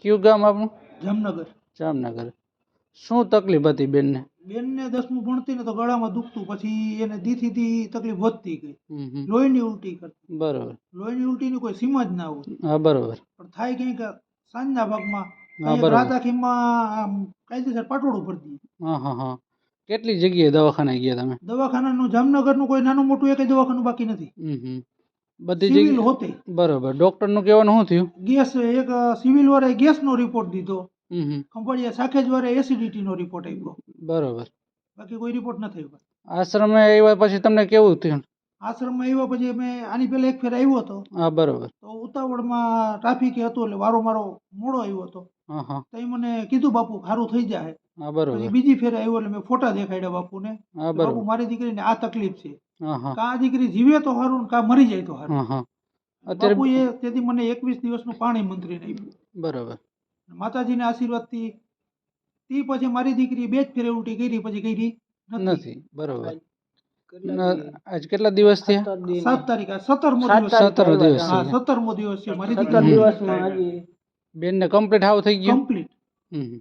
કયું ગામ આપણું? જામનગર. જામનગર. શું તકલીફ હતી બેનને? બેનને 10મું ભણતી ને તો ગળામાં દુખતું, પછી એને દીથી દી તકલીફ વધતી ગઈ. હમ હમ. લોહીની ઉલટી કરતી. બરોબર. લોહીની ઉલટીની કોઈ સીમા જ ના હોય. હા બરોબર. પણ થાય કંઈક સાંજના ભાગમાં, હા કંઈક બરોબર. રાત આખીમાં આમ કાયદેસર પાટોળું ભરી દઈએ. હા હા હા. કેટલી જગ્યાએ દવાખાને ગયા તમે? દવાખાનાનું જામનગરનું કોઈ નાનું મોટું એક દવાખાનું બાકી નથી. હમ હમ. બધી સિવિલ જગ્યાએ હોતે. બરોબર. ડૉક્ટરનું કહેવાનું શું થયું? ગેસ એક સિવિલ વાળાએ ગેસનો રિપોર્ટ દીધો. હમ હમ. ખંભાળિયા સાખેજ વાળાએ એસિડિટીનો રિપોર્ટ આપ્યો. બરોબર. બાકી કોઈ રિપોર્ટ નથી આવ્યો. આશ્રમે આવ્યા પછી તમને કેવું થયું? આશ્રમમાં આવ્યા પછી અમે આની પહેલા એક ફેર આવ્યો હતો. હા બરોબર. તો ઉતાવળમાં ટ્રાફિક હતું એટલે વારો મારો મોડો આવ્યો હતો. હા હા. તો મને કીધું બાપુ સારું થઈ જાય. હા પછી બરોબર. બીજી ફેરે આવ્યો એટલે મેં ફોટા દેખાડ્યા બાપુને. હા કે બરોબર. બાપુ મારી દીકરીને આ તકલીફ છે. હા હા. કાં આ દીકરી જીવે તો સારું ને કાં મરી જાય તો સારું. હા હા. અત્યારે બાપુએ તેથી મને 21 દિવસનું પાણી મંત્રીને આપ્યું. બરોબર. માતાજીના આશીર્વાદથી તી પછી મારી દીકરી 2 જ ફેરે ઉલટી કરી, પછી કરી નથી. બરોબર. આજ કેટલા દિવસ થયા? 7 તારીખ 17મો દિવસ. 17 દિવસ હા થઈ ગયા. 17મો દિવસ છે મારી દીકરી. બેનને કમ્પ્લીટ હાવ થઈ ગયું? કમ્પ્લીટ. હમ હમ.